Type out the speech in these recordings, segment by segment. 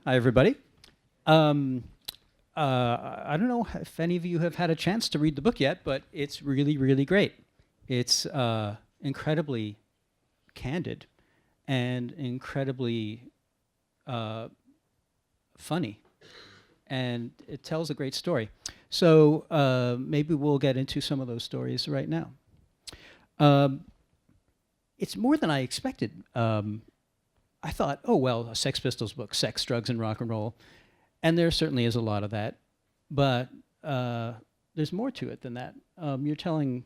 Hi, everybody. Um, I don't know if any of you have had a chance to read the book yet, but it's really, really great. It's incredibly candid and incredibly uh, funny, and it tells a great story. So maybe we'll get into some of those stories right now. Um, it's more than I expected. I thought, oh, well, a Sex Pistols book, sex, drugs, and rock and roll. And there certainly is a lot of that. But there's more to it than that. You're telling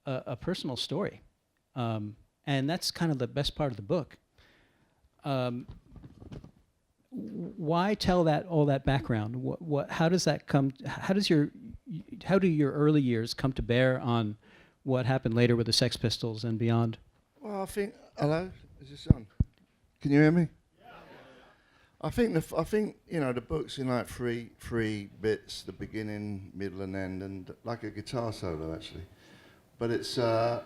a personal story. And that's kind of the best part of the book. Why tell that all that background? How does that come? How do your early years come to bear on what happened later with the Sex Pistols and beyond? Well, I think. Hello, is this on? Can you hear me? I think the book's in like three bits: the beginning, middle, and end, and like a guitar solo actually. But it's the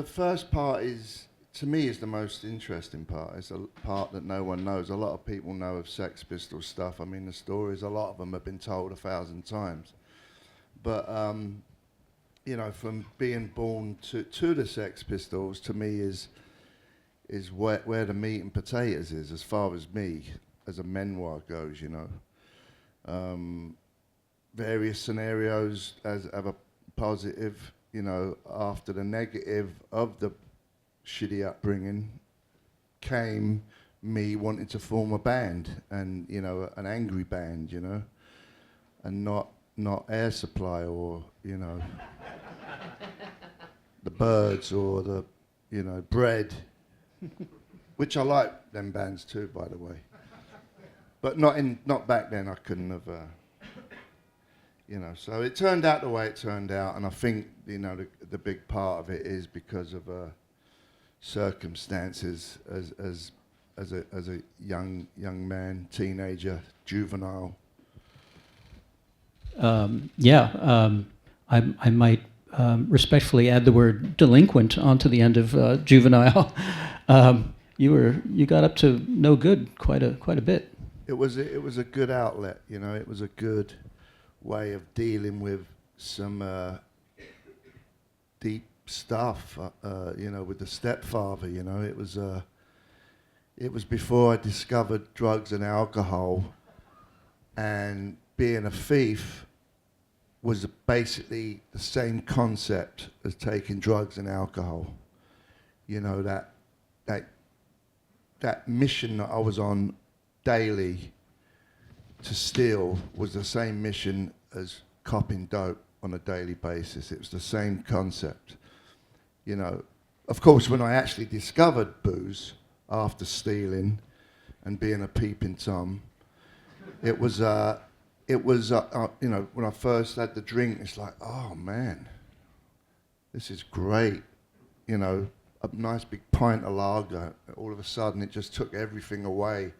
first part is, to me, is the most interesting part. It's a part that no one knows. A lot of people know of Sex Pistols stuff. I mean, the stories, a lot of them have been told 1,000 times. But from being born to the Sex Pistols, to me is where the meat and potatoes is, as far as me, as a memoir goes, various scenarios have a positive, after the negative of the shitty upbringing came me wanting to form a band, and, an angry band, and not Air Supply or, the Birds or the, Bread. Which I like them bands too, by the way. But not back then. I couldn't have, So it turned out the way it turned out, and I think the big part of it is because of circumstances as a young man, teenager, juvenile. I might respectfully add the word delinquent onto the end of juvenile. You got up to no good quite a bit. It was a good outlet, It was a good way of dealing with some deep stuff, with the stepfather. It was before I discovered drugs and alcohol, and being a thief was basically the same concept as taking drugs and alcohol. That mission that I was on daily to steal was the same mission as copping dope on a daily basis. It was the same concept. Of course, when I actually discovered booze after stealing and being a peeping Tom, it was when I first had the drink, it's like, oh man, this is great. A nice big pint of lager. All of a sudden, it just took everything away.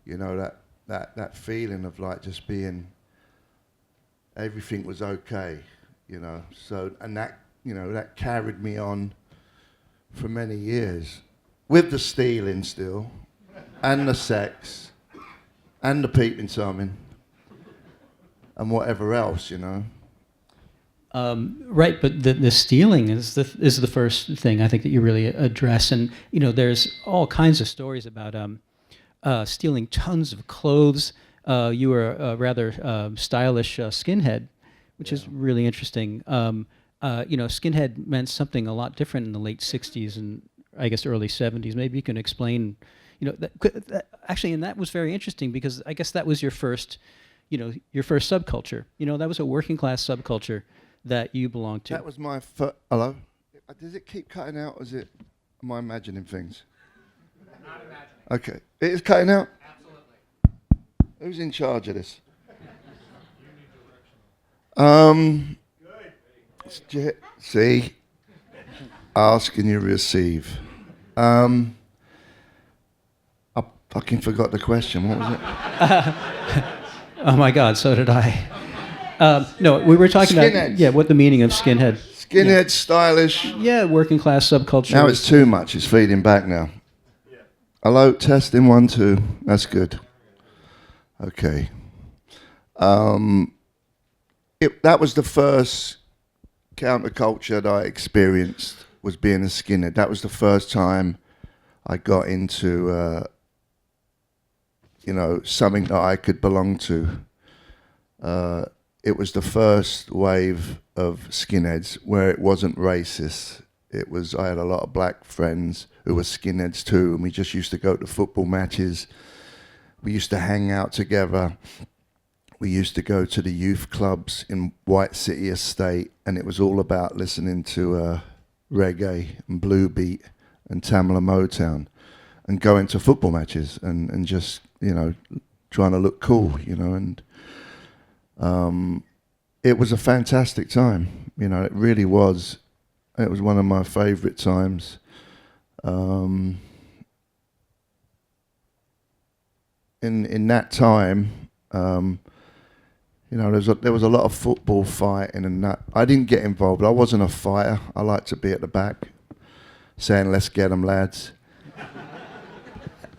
That feeling of like just being, everything was okay. So, and that carried me on for many years, with the stealing still, and the sex, and the peeping Tomming, and whatever else, Right, but the stealing is the first thing I think that you really address, and there's all kinds of stories about stealing tons of clothes. You were a rather stylish skinhead, which is really interesting. Skinhead meant something a lot different in the late '60s and I guess early '70s. Maybe you can explain. Actually, and that was very interesting because I guess that was your first subculture. That was a working class subculture that you belonged to. That was my hello? Does it keep cutting out, or am I imagining things? Not imagining. Okay. It is cutting out? Absolutely. Who's in charge of this? Good. See? Ask and you receive. I fucking forgot the question. What was it? Oh my God, so did I. No, we were talking Skinheads. about what the meaning of skinhead. Skinhead, stylish. Yeah, working class subculture. Now it's too much. It's feeding back now. Hello, testing 1, 2. That's good. Okay. Um, that was the first counterculture that I experienced, was being a skinhead. That was the first time I got into, something that I could belong to. It was the first wave of skinheads where it wasn't racist. I had a lot of black friends who were skinheads too, and we just used to go to football matches. We used to hang out together. We used to go to the youth clubs in White City Estate, and it was all about listening to reggae and blue beat and Tamla Motown, and going to football matches and just, trying to look cool, and it was a fantastic time. It really was. It was one of my favorite times. In that time, there was a lot of football fighting and that. I didn't get involved. I wasn't a fighter. I liked to be at the back, saying, "Let's get 'em, lads."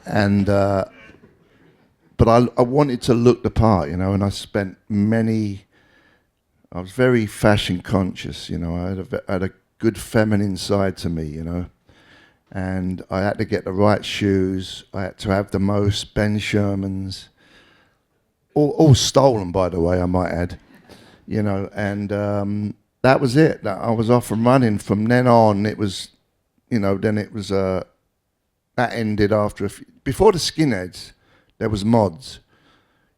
And but I wanted to look the part, and I spent I was very fashion conscious, I had a good feminine side to me, and I had to get the right shoes. I had to have the most Ben Shermans, all stolen, by the way, I might add, and that was it. I was off and running. From then on, it was, then it was, that ended after before the skinheads, there was mods.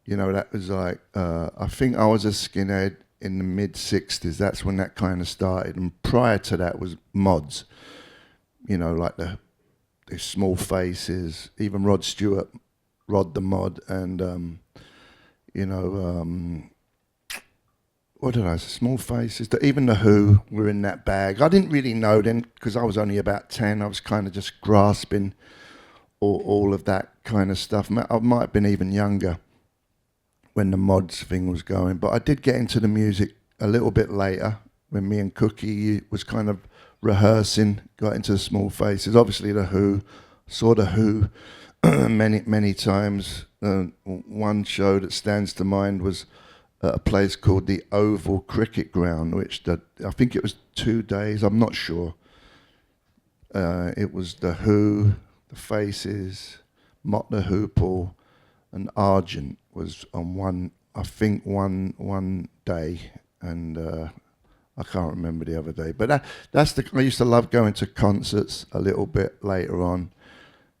That was like, I think I was a skinhead in the mid-'60s. That's when that kind of started. And prior to that was mods. Like the Small Faces, even Rod Stewart, Rod the Mod, and, what did I say? Small Faces. Even the Who were in that bag. I didn't really know then because I was only about 10. I was kind of just grasping all of that kind of stuff. I might have been even younger when the mods thing was going, but I did get into the music a little bit later when me and Cookie was kind of rehearsing, got into the Small Faces. Obviously the Who, saw the Who many times. One show that stands to mind was at a place called the Oval Cricket Ground, which I think it was 2 days, I'm not sure. It was the Who, the Faces, Mott the Hoople, and Argent was on one day, and I can't remember the other day. But I used to love going to concerts a little bit later on.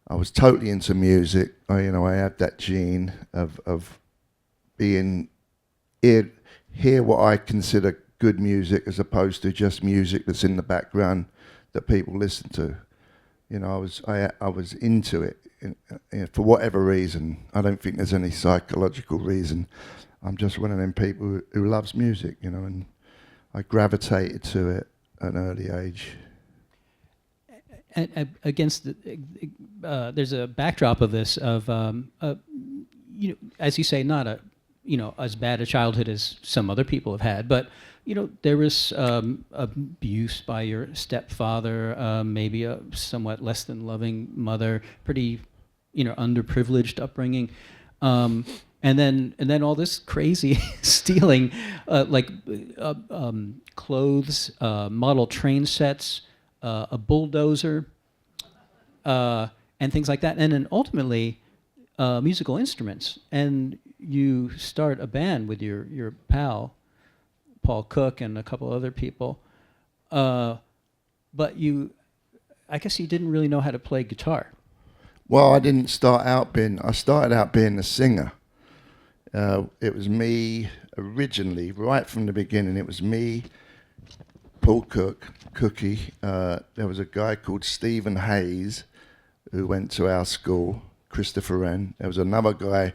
I was totally into music. I had that gene of being hear what I consider good music as opposed to just music that's in the background that people listen to. I was into it for whatever reason. I don't think there's any psychological reason. I'm just one of them people who loves music, and I gravitated to it at an early age. And against there's a backdrop of this of as you say, not as bad a childhood as some other people have had, but there was abuse by your stepfather, maybe a somewhat less than loving mother, pretty underprivileged upbringing, and then all this crazy stealing, clothes, model train sets, a bulldozer, and things like that, and then ultimately musical instruments. And you start a band with your pal Paul Cook and a couple other people, but I guess you didn't really know how to play guitar. Well, I didn't start out being. I started out being a singer. It was me originally, right from the beginning. It was me, Paul Cook, Cookie. There was a guy called Stephen Hayes who went to our school, Christopher Wren. There was another guy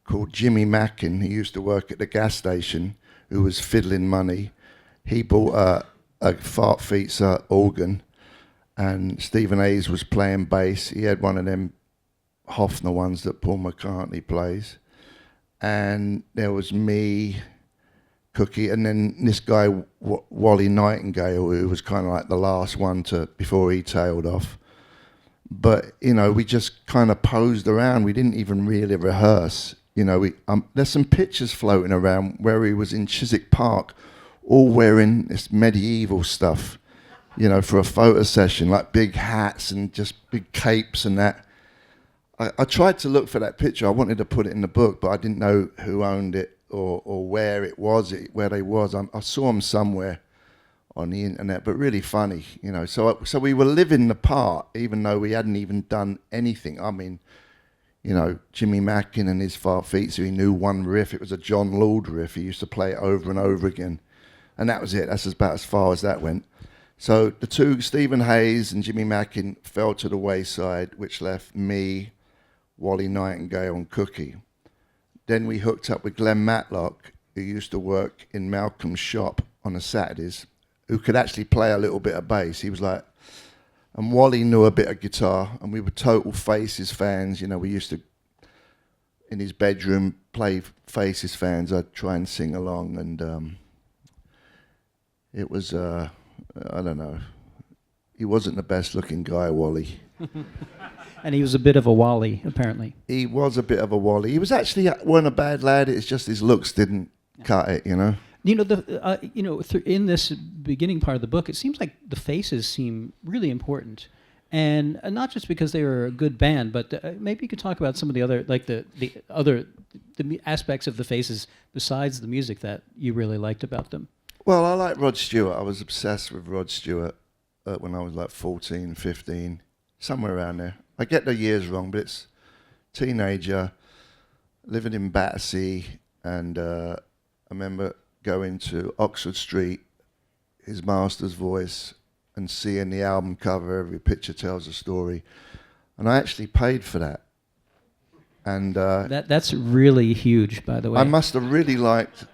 called Jimmy Mackin. He used to work at the gas station, who was fiddling money. He bought a Fart Feetser organ, and Stephen Hayes was playing bass. He had one of them Hofner ones that Paul McCartney plays. And there was me, Cookie, and then this guy, Wally Nightingale, who was kind of like the last one before he tailed off. but we just kind of posed around. We didn't even really rehearse. There's some pictures floating around where he was in Chiswick Park, all wearing this medieval stuff, for a photo session, like big hats and just big capes and that. I tried to look for that picture. I wanted to put it in the book, but I didn't know who owned it or where it was, where they was. I saw them somewhere on the internet, but really funny, So we were living the part, even though we hadn't even done anything. I mean, Jimmy Mackin and his Farfeet, so he knew one riff. It was a John Lord riff. He used to play it over and over again. And that was it. That's about as far as that went. So the two, Stephen Hayes and Jimmy Mackin, fell to the wayside, which left me, Wally Nightingale and Cookie. Then we hooked up with Glenn Matlock, who used to work in Malcolm's shop on the Saturdays, who could actually play a little bit of bass. He was like, and Wally knew a bit of guitar, and we were total Faces fans. We used to, in his bedroom, play Faces fans. I'd try and sing along, and it was, I don't know, he wasn't the best looking guy, Wally. And he was a bit of a Wally, apparently. He was a bit of a Wally. He was actually weren't a bad lad. It's just his looks didn't cut it, In this beginning part of the book, it seems like the Faces seem really important, and not just because they were a good band, but maybe you could talk about some of the other, like the aspects of the Faces besides the music that you really liked about them. Well, I like Rod Stewart. I was obsessed with Rod Stewart when I was like 14, 15, somewhere around there. I get the years wrong, but it's teenager, living in Battersea, and I remember going to Oxford Street, his master's voice, and seeing the album cover, every picture tells a story. And I actually paid for that. And that's really huge, by the way. I must have really liked,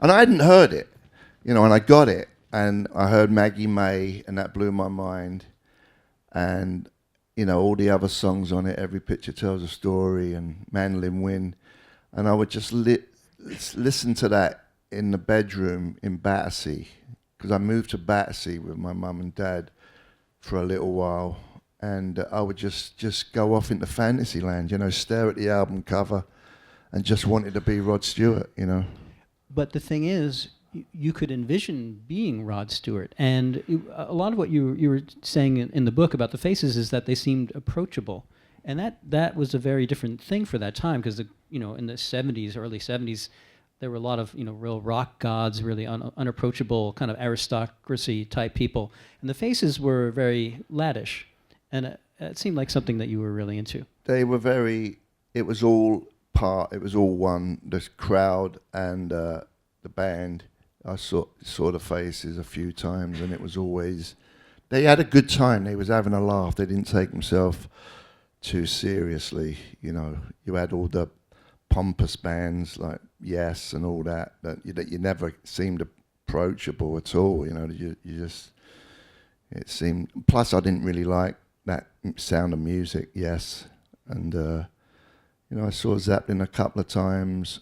and I hadn't heard it, and I got it, and I heard Maggie May, and that blew my mind. And all the other songs on it, Every Picture Tells a Story and Mandolin Wind. And I would just listen to that in the bedroom in Battersea, because I moved to Battersea with my mum and dad for a little while. And I would just go off into fantasy land, stare at the album cover and just wanted to be Rod Stewart, But the thing is, you could envision being Rod Stewart, and a lot of what you were saying in the book about the Faces is that they seemed approachable, and that was a very different thing for that time, because in the 70s, early 70s, there were a lot of real rock gods, really unapproachable kind of aristocracy type people, and the Faces were very laddish, and it seemed like something that you were really into. They were very. It was all one. The crowd and the band. I saw the Faces a few times, and it was always, they had a good time. They was having a laugh. They didn't take themselves too seriously. You had all the pompous bands like Yes and all that you never seemed approachable at all. You just, it seemed. Plus, I didn't really like that sound of music. Yes, and I saw Zeppelin a couple of times.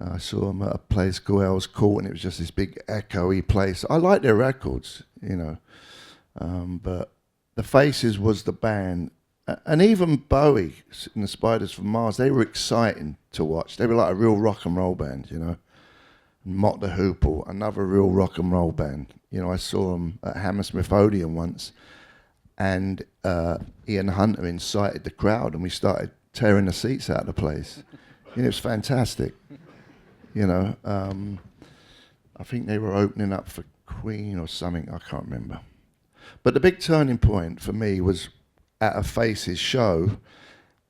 I saw them at a place called Earls Court, and it was just this big echoey place. I like their records, but the Faces was the band. And even Bowie and the Spiders from Mars, they were exciting to watch. They were like a real rock and roll band, Mott the Hoople, another real rock and roll band. I saw them at Hammersmith Odeon once, and Ian Hunter incited the crowd, and we started tearing the seats out of the place. It was fantastic. I think they were opening up for Queen or something, I can't remember. But the big turning point for me was at a Faces show,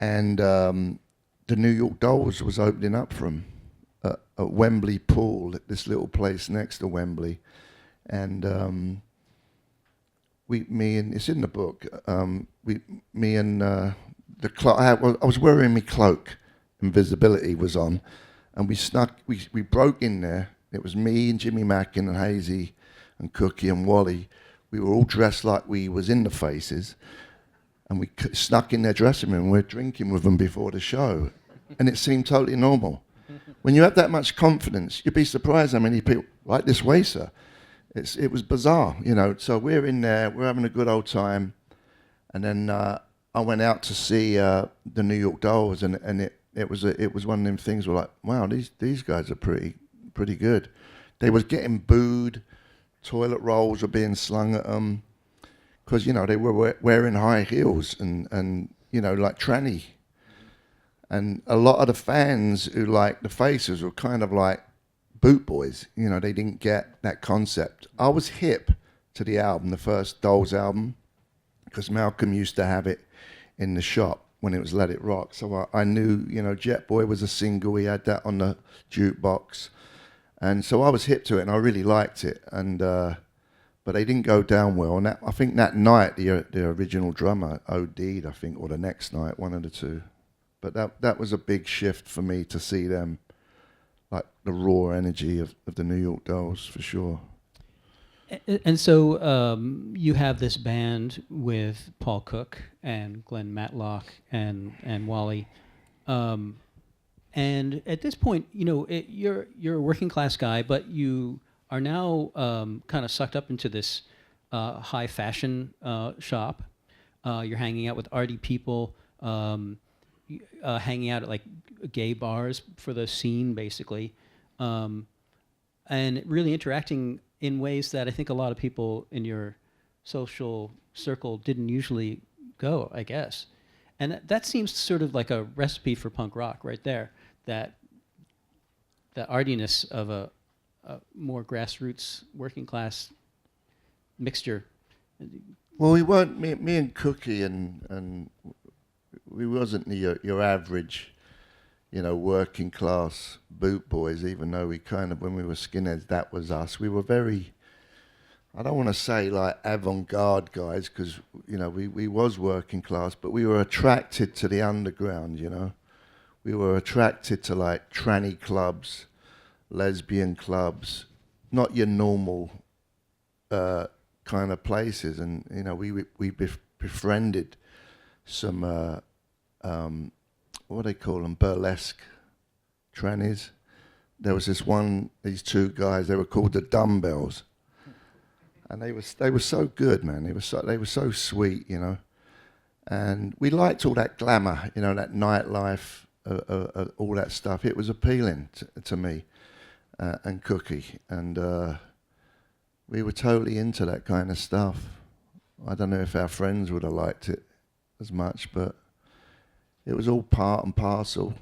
and the New York Dolls was opening up for them at Wembley Pool, at this little place next to Wembley. And it's in the book, the cloak, I was wearing my cloak, Invisibility was on, and we broke in there. It was me and Jimmy Mackin and Hazy and Cookie and Wally. We were all dressed like we was in the Faces, and we snuck in their dressing room. We were drinking with them before the show, and it seemed totally normal. When you have that much confidence, you'd be surprised how many people, right this way, sir. It was bizarre, So we're in there, we're having a good old time, And then I went out to see the New York Dolls, and it was one of them things where like, wow, these guys are pretty good. They was getting booed, toilet rolls were being slung at them because they were wearing high heels and like tranny. And a lot of the fans who liked the Faces were kind of like boot boys. They didn't get that concept. I was hip to the album, the first Dolls album, because Malcolm used to have it in the shop when it was Let It Rock. So I knew, Jet Boy was a single. He had that on the jukebox. And so I was hip to it, and I really liked it. And but they didn't go down well. And I think that night, the original drummer OD'd, I think, or the next night, one of the two. But that was a big shift for me to see them, like the raw energy of the New York Dolls, for sure. And so you have this band with Paul Cook and Glenn Matlock and Wally, and at this point, you're a working class guy, but you are now kind of sucked up into this high fashion shop. You're hanging out with arty people. Hanging out at like gay bars for the scene, basically, and really interacting in ways that I think a lot of people in your social circle didn't usually go, I guess. And that seems sort of like a recipe for punk rock right there, that the artiness of a more grassroots working class mixture. Well, we weren't, me and Cookie and we wasn't your average, working class boot boys, even though we kind of, when we were skinheads, that was us. We were very, I don't want to say like avant-garde guys, because, we was working class, but we were attracted to the underground, We were attracted to like tranny clubs, lesbian clubs, not your normal kind of places. And, we befriended some what do they call them, burlesque trannies. There was these two guys, they were called the Dumbbells, and they were so good, man. They were so sweet, and we liked all that glamour, that nightlife, all that stuff. It was appealing to me and Cookie, and we were totally into that kind of stuff. I don't know if our friends would have liked it as much, but it was all part and parcel,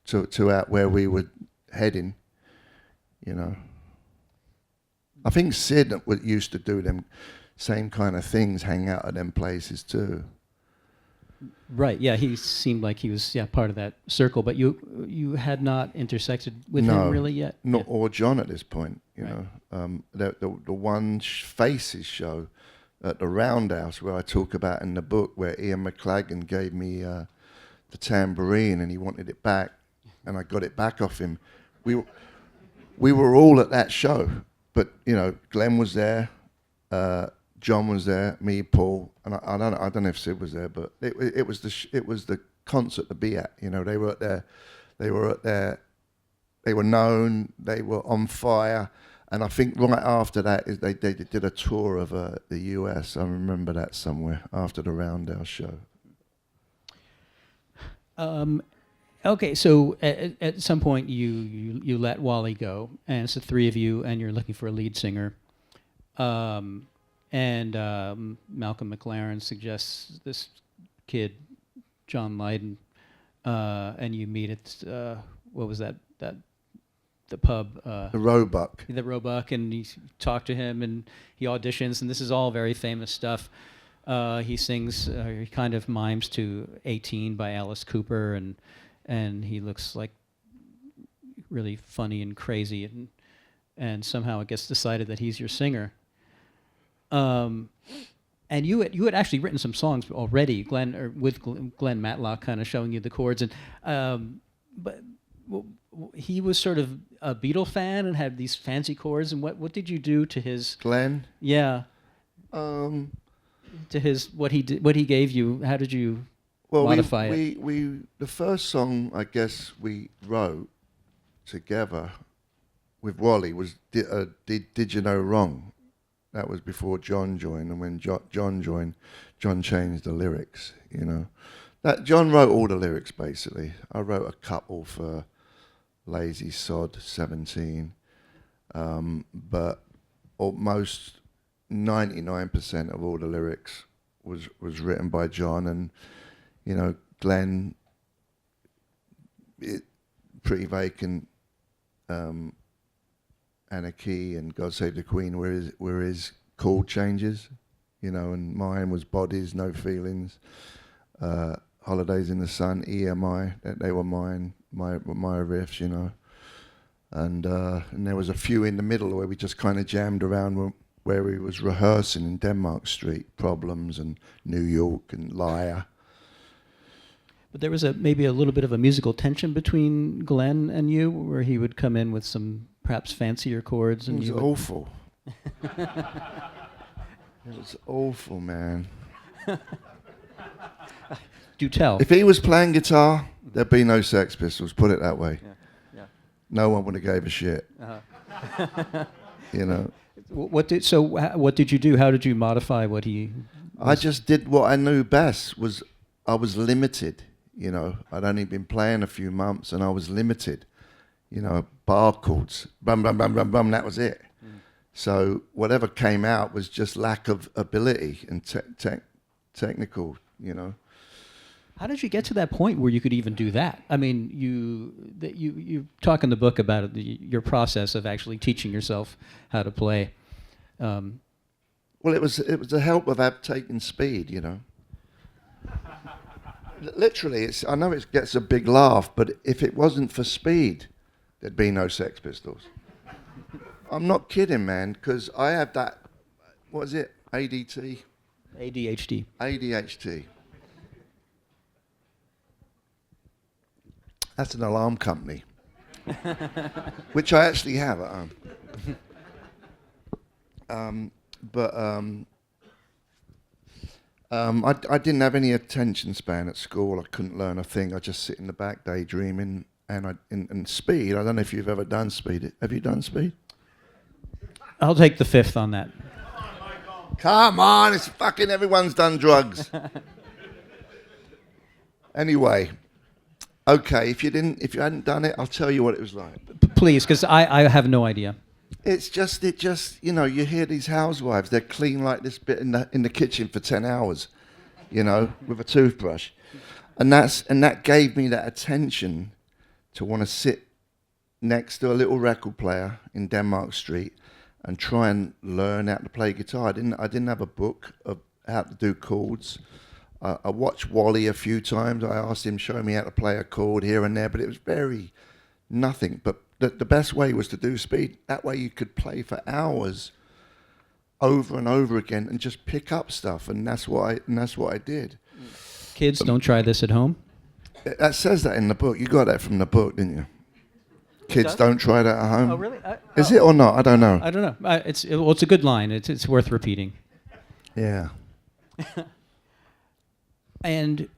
to out where we were heading, I think Sid used to do them same kind of things, hang out at them places too. Right, yeah, he seemed like he was part of that circle, but you had not intersected with him really yet? Or John at this point, Right. The one Faces show at the Roundhouse where I talk about in the book, where Ian McLagan gave me the tambourine and he wanted it back, and I got it back off him. We were all at that show, but Glenn was there, John was there, me, Paul, and I don't know if Sid was there, but it was the concert to be at. They were known, they were on fire. And I think right after that, they did a tour of the US. I remember that somewhere after the Roundhouse show. Okay, so at some point you let Wally go, and it's the three of you, and you're looking for a lead singer. And Malcolm McLaren suggests this kid, John Lydon, and you meet at what was that the pub? The Roebuck. The Roebuck, and you talk to him, and he auditions, and this is all very famous stuff. He sings, he kind of mimes to 18 by Alice Cooper, and he looks like really funny and crazy, and somehow it gets decided that he's your singer. And you had actually written some songs already, with Glenn Matlock kind of showing you the chords, and but he was sort of a Beatle fan and had these fancy chords. And what did you do to his Glenn? Yeah. To his what he gave you? How did you modify it? We the first song I guess we wrote together with Wally was Did You Know Wrong? that was before John joined, and when John joined, John changed the lyrics. You know, that John wrote all the lyrics basically. I wrote a couple for Lazy Sod 17, but almost 99% of all the lyrics was written by John, and you know, Glenn, Pretty Vacant, Anarchy, and God Save the Queen were his chord changes, you know, and mine was Bodies, No Feelings, Holidays in the Sun, EMI, they were mine, my riffs, you know, and there was a few in the middle where we just kind of jammed around where we was rehearsing in Denmark Street, Problems and New York and Liar. But there was maybe a little bit of a musical tension between Glenn and you, where he would come in with some perhaps fancier chords, and it was awful. It was awful, man. Do tell. If he was playing guitar, there'd be no Sex Pistols. Put it that way. Yeah. No one would have gave a shit. You know. What did you do? How did you modify what he? I just did what I knew best. I was limited. You know, I'd only been playing a few months, and I was limited. You know, bar chords, bum bum bum bum bum. That was it. So whatever came out was just lack of ability and technical. You know. How did you get to that point where you could even do that? I mean, you talk in the book about your process of actually teaching yourself how to play. Well, it was the help of taking speed, you know. Literally, I know it gets a big laugh, but if it wasn't for speed, there'd be no Sex Pistols. I'm not kidding, man, because I have that, what is it, ADT? ADHD. ADHD. That's an alarm company, which I actually have at home. I didn't have any attention span at school. I couldn't learn a thing. I just sit in the back daydreaming. And speed, I don't know if you've ever done speed. Have you done speed? I'll take the fifth on that. Come on, it's fucking everyone's done drugs. Anyway, okay, if you hadn't done it, I'll tell you what it was like. Please, because I have no idea. It just, you know, you hear these housewives, they're clean like this bit in the kitchen for 10 hours, you know, with a toothbrush. And that gave me that attention to want to sit next to a little record player in Denmark Street and try and learn how to play guitar. I didn't have a book of how to do chords. I watched Wally a few times. I asked him, show me how to play a chord here and there, but it was very nothing. But the best way was to do speed. That way you could play for hours over and over again and just pick up stuff. And that's what I did. Kids, don't try this at home. That says that in the book. You got that from the book, didn't you? Kids, don't try that at home. Oh, really? Is it or not? I don't know. I don't know. It's a good line. It's worth repeating. Yeah. And,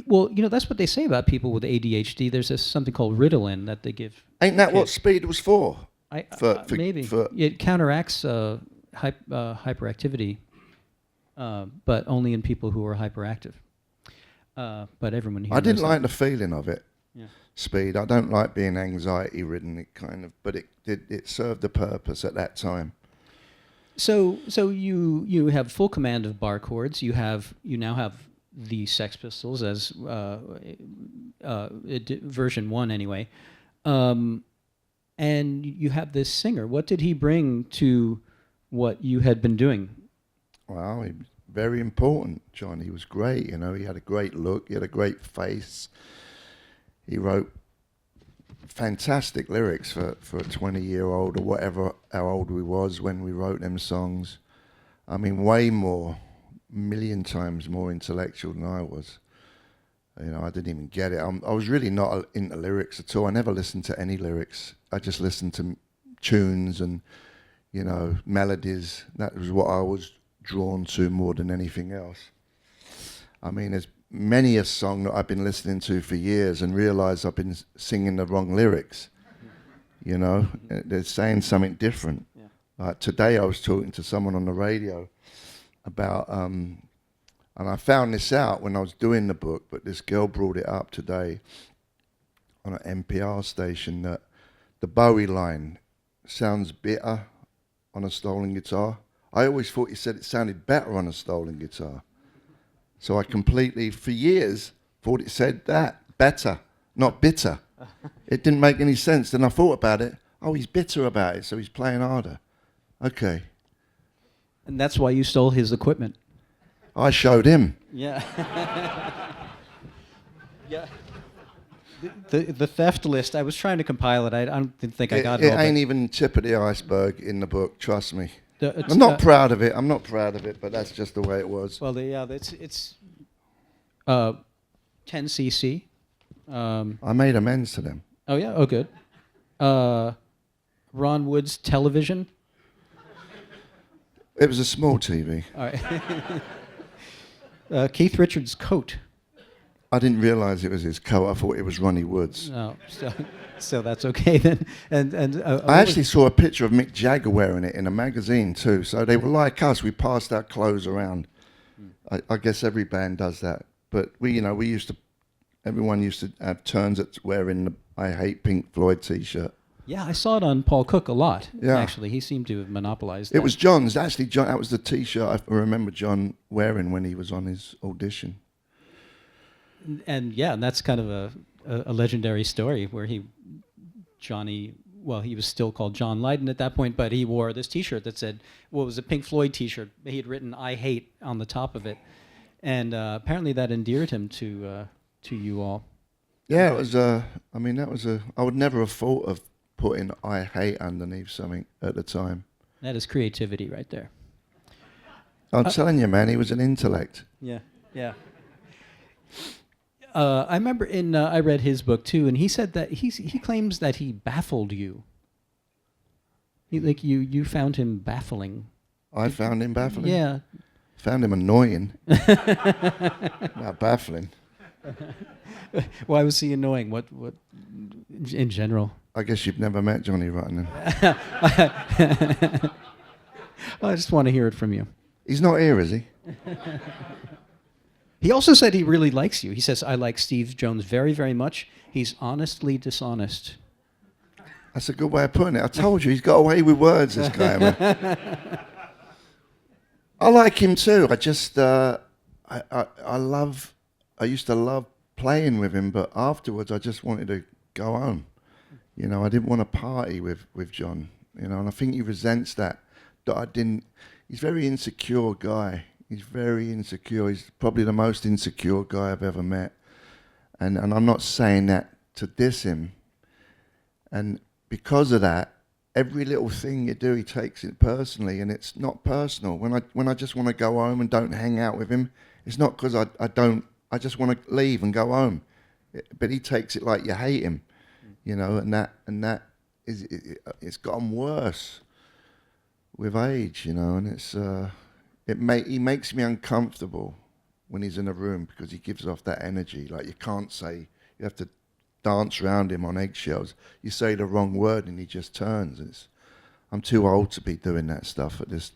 well, you know, that's what they say about people with ADHD. There's something called Ritalin that they give. Ain't that what speed was for? Maybe. It counteracts hyperactivity, but only in people who are hyperactive. But everyone here I didn't like that. the feeling of it. Yeah. Speed. I don't like being anxiety-ridden. It kind of, but it served a purpose at that time. So you have full command of bar chords. You now have the Sex Pistols as version 1 anyway, and you have this singer. What did he bring to what you had been doing? Well, he was very important, John. He was great. You know, he had a great look. He had a great face. He wrote fantastic lyrics for a 20-year-old or whatever, how old we was when we wrote them songs. I mean, way more, million times more intellectual than I was. You know, I didn't even get it. I was really not into lyrics at all. I never listened to any lyrics. I just listened to tunes and, you know, melodies. That was what I was drawn to more than anything else. I mean, there's many a song that I've been listening to for years and realised I've been singing the wrong lyrics. You know, they're saying something different. Yeah. Like today, I was talking to someone on the radio about, and I found this out when I was doing the book, but this girl brought it up today on an NPR station, that the Bowie line sounds bitter on a stolen guitar. I always thought he said it sounded better on a stolen guitar. So I completely, for years, thought it said that, better, not bitter. It didn't make any sense. Then I thought about it. Oh, he's bitter about it, so he's playing harder. Okay. And that's why you stole his equipment. I showed him. Yeah. Yeah. The theft list, I was trying to compile it. Didn't think I got it all. It ain't even tip of the iceberg in the book, trust me. It's, I'm not proud of it. I'm not proud of it, but that's just the way it was. Well, it's 10cc. I made amends to them. Oh, yeah? Oh, good. Ron Wood's television. It was a small TV. All right. Keith Richards' coat. I didn't realize it was his coat. I thought it was Ronnie Wood's. No, so that's okay then. And I actually saw a picture of Mick Jagger wearing it in a magazine too. So they were like us. We passed our clothes around. I guess every band does that. But everyone used to have turns at wearing the I Hate Pink Floyd T-shirt. yeah, I saw it on Paul Cook a lot. Yeah. Actually, he seemed to have monopolized It that. was John's. Actually, John. That was the T-shirt I remember John wearing when he was on his audition. And yeah, and that's kind of a legendary story where he was still called John Lydon at that point, but he wore this T-shirt that said, well, it was a Pink Floyd T-shirt. He had written "I hate" on the top of it, and apparently that endeared him to you all. Yeah, it was. I would never have thought of putting "I hate" underneath something at the time. That is creativity right there. I'm telling you, man, he was an intellect. Yeah, yeah. I remember I read his book too, and he said that he claims that he baffled you. You found him baffling. I found him baffling. Yeah. Found him annoying. Not baffling. Why was he annoying? What in general? I guess you've never met Johnny Rotten. I just want to hear it from you. He's not here, is he? He also said he really likes you. He says, I like Steve Jones very, very much. He's honestly dishonest. That's a good way of putting it. I told you, he's got away with words, this guy, man. I like him too. I just, I used to love playing with him, but afterwards I just wanted to go home. You know, I didn't want to party with John, you know, and I think he resents that I didn't. He's a very insecure guy. He's very insecure. He's probably the most insecure guy I've ever met. And I'm not saying that to diss him. And because of that, every little thing you do, he takes it personally, and it's not personal. When I just want to go home and don't hang out with him, it's not because I just want to leave and go home. But he takes it like you hate him, you know, and that is, it's gotten worse with age, you know, and it's, he makes me uncomfortable when he's in a room because he gives off that energy. Like you can't say, you have to dance around him on eggshells. You say the wrong word and he just turns. I'm too old to be doing that stuff at this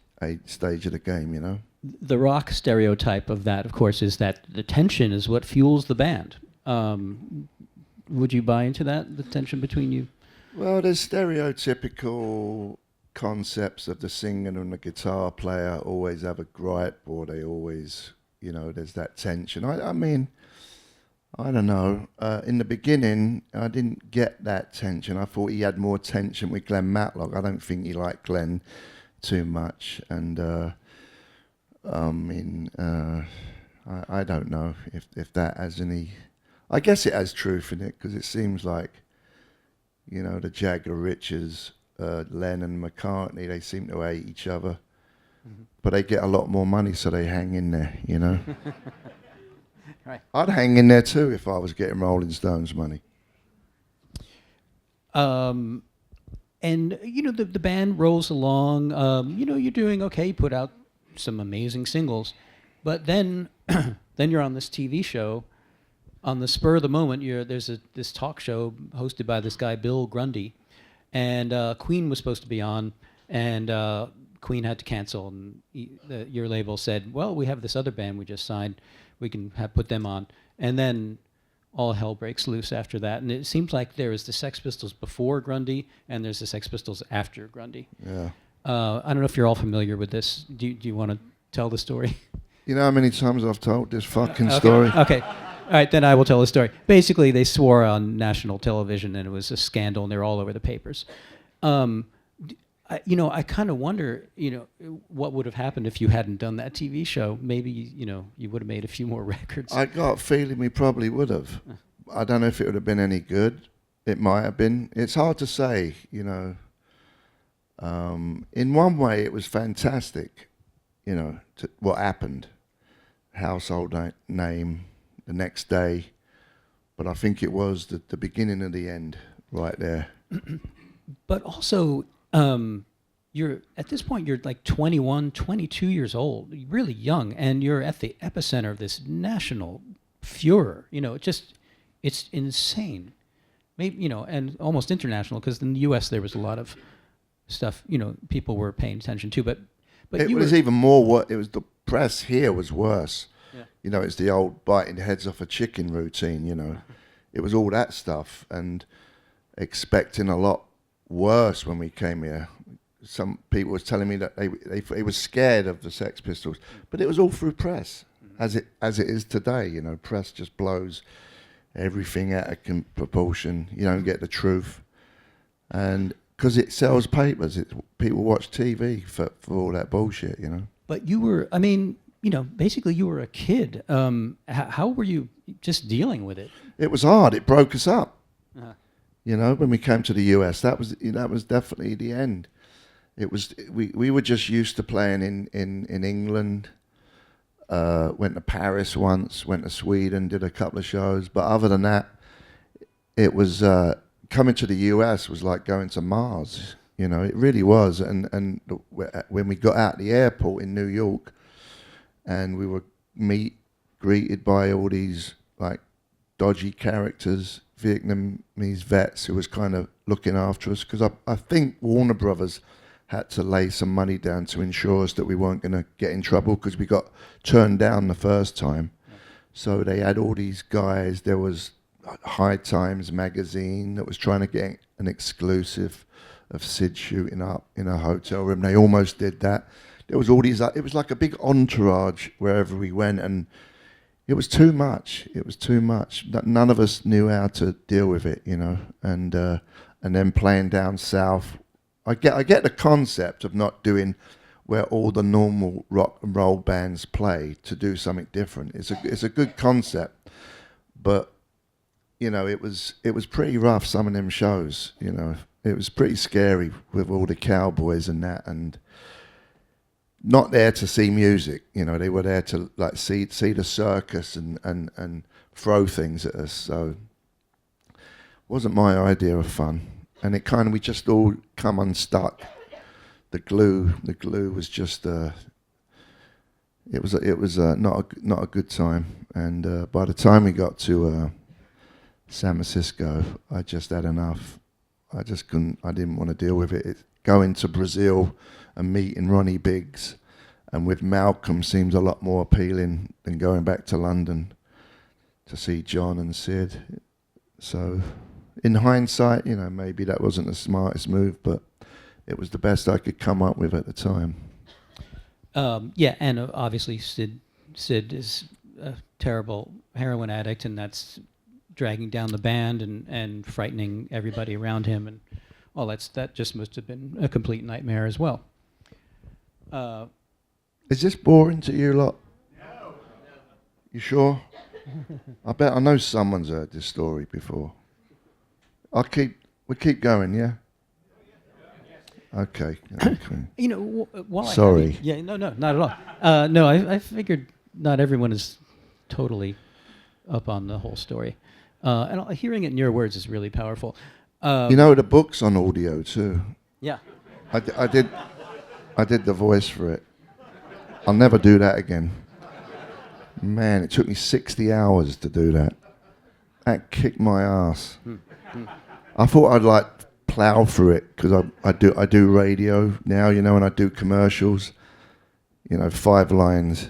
stage of the game, you know? The rock stereotype of that, of course, is that the tension is what fuels the band. Would you buy into that, the tension between you? Well, there's stereotypical concepts of the singer and the guitar player always have a gripe, or they always, you know, there's that tension. I mean, I don't know. In the beginning, I didn't get that tension. I thought he had more tension with Glenn Matlock. I don't think he liked Glenn too much. And, I mean, I don't know if that has any... I guess it has truth in it, because it seems like, you know, the Jagger Richards, Lennon, McCartney, they seem to hate each other. Mm-hmm. But they get a lot more money, so they hang in there, you know? Right. I'd hang in there too if I was getting Rolling Stones money. And, you know, the band rolls along. You know, you're doing okay. You put out some amazing singles. But then then you're on this TV show. On the spur of the moment, there's this talk show hosted by this guy, Bill Grundy. And Queen was supposed to be on. and Queen had to cancel, and your label said, "Well, we have this other band we just signed. We can put them on." And then all hell breaks loose after that. And it seems like there is the Sex Pistols before Grundy, and there's the Sex Pistols after Grundy. Yeah. I don't know if you're all familiar with this. Do you want to tell the story? You know how many times I've told this fucking story? Okay. All right, then I will tell the story. Basically, they swore on national television, and it was a scandal, and they're all over the papers. I kind of wonder, what would have happened if you hadn't done that TV show. Maybe, you would have made a few more records. I got a feeling we probably would have. I don't know if it would have been any good. It might have been. It's hard to say, In one way, it was fantastic, what happened. Household name the next day. But I think it was the beginning of the end right there. But also, you're at this point, you're like 21, 22 years old, really young, and you're at the epicenter of this national furor. It's insane. Maybe, and almost international, because in the U.S. there was a lot of stuff, people were paying attention to. But it was even more it was the press here was worse. Yeah. It's the old biting heads off a chicken routine, It was all that stuff, and expecting a lot worse when we came here. Some people was telling me that they were scared of the Sex Pistols, but it was all through press, as it is today. Press just blows everything out of proportion. You don't get the truth, and because it sells papers, people watch TV for all that bullshit. But you were, basically you were a kid. How were you just dealing with it? It was hard. It broke us up. When we came to the US, that was definitely the end. It was we were just used to playing in England. Went to Paris once, went to Sweden, did a couple of shows. But other than that, it was coming to the US was like going to Mars. It really was. And when we got out the airport in New York, and we were greeted by all these like dodgy characters, Vietnamese vets who was kind of looking after us, because I think Warner Brothers had to lay some money down to ensure us that we weren't going to get in trouble, because we got turned down the first time. Yeah. So they had all these guys. There was High Times magazine that was trying to get an exclusive of Sid shooting up in a hotel room. They almost did that. There was all these. It was like a big entourage wherever we went, and it was too much. It was too much. None of us knew how to deal with it, And then playing down south, I get the concept of not doing where all the normal rock and roll bands play, to do something different. It's a good concept, but it was pretty rough. Some of them shows, it was pretty scary with all the cowboys and that, and not there to see music. They were there to like see the circus and throw things at us. So it wasn't my idea of fun. And we just all come unstuck. The glue was just it was not a good time. And by the time we got to San Francisco, I just had enough. I just couldn't. I didn't want to deal with it. Going to Brazil and meeting Ronnie Biggs and with Malcolm seems a lot more appealing than going back to London to see John and Sid. So in hindsight, maybe that wasn't the smartest move, but it was the best I could come up with at the time. Yeah, and obviously Sid is a terrible heroin addict, and that's dragging down the band and frightening everybody around him, and that just must have been a complete nightmare as well. Is this boring to you lot? No. You sure? I bet I know someone's heard this story before. We keep going, yeah? Okay. Sorry. No, not at all. No, I figured not everyone is totally up on the whole story. And hearing it in your words is really powerful. The book's on audio too. Yeah. I did the voice for it. I'll never do that again. Man, it took me 60 hours to do that. That kicked my ass. I thought I'd plow through it because I do radio now, you know, and I do commercials. You know, 5 lines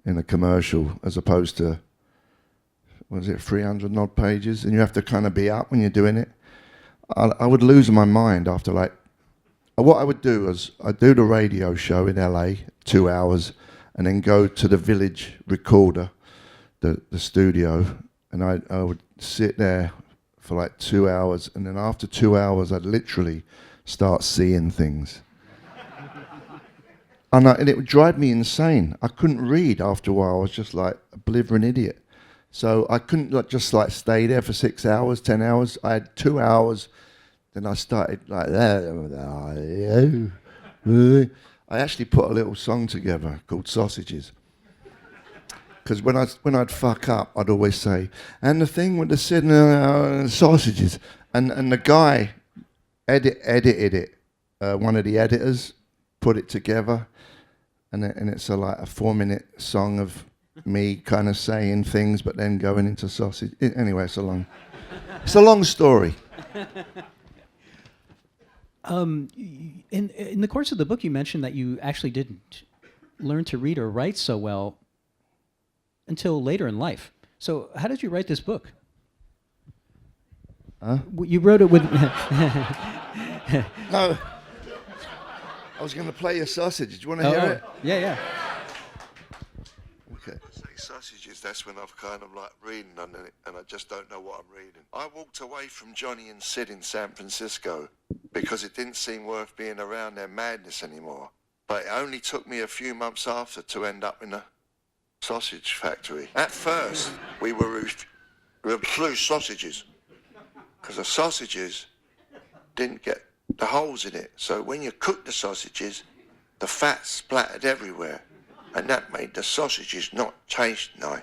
in a commercial as opposed to, what is it, 300 odd pages, and you have to kind of be up when you're doing it. I would lose my mind after like. What I would do is I'd do the radio show in LA, 2 hours, and then go to the Village recorder, the studio, and I would sit there for like 2 hours, and then after 2 hours I'd literally start seeing things. And it would drive me insane. I couldn't read after a while. I was just like a blithering idiot. So I couldn't just stay there for 6 hours, 10 hours. I had 2 hours. Then I started like that. I actually put a little song together called Sausages. Because when I'd fuck up, I'd always say, and the thing with the sausages. And the guy edited it. One of the editors put it together. And it's like a 4-minute song of me kind of saying things, but then going into sausage. Anyway, it's a long story. In the course of the book, you mentioned that you actually didn't learn to read or write so well until later in life. So how did you write this book? Huh? You wrote it with... No. I was going to play you Sausages. Do you want to hear it? Yeah. Okay. Say Sausages, that's when I've kind of like reading on it and I just don't know what I'm reading. I walked away from Johnny and Sid in San Francisco because it didn't seem worth being around their madness anymore. But it only took me a few months after to end up in a sausage factory. At first, we were through sausages because the sausages didn't get the holes in it. So when you cook the sausages, the fat splattered everywhere. And that made the sausages not taste nice.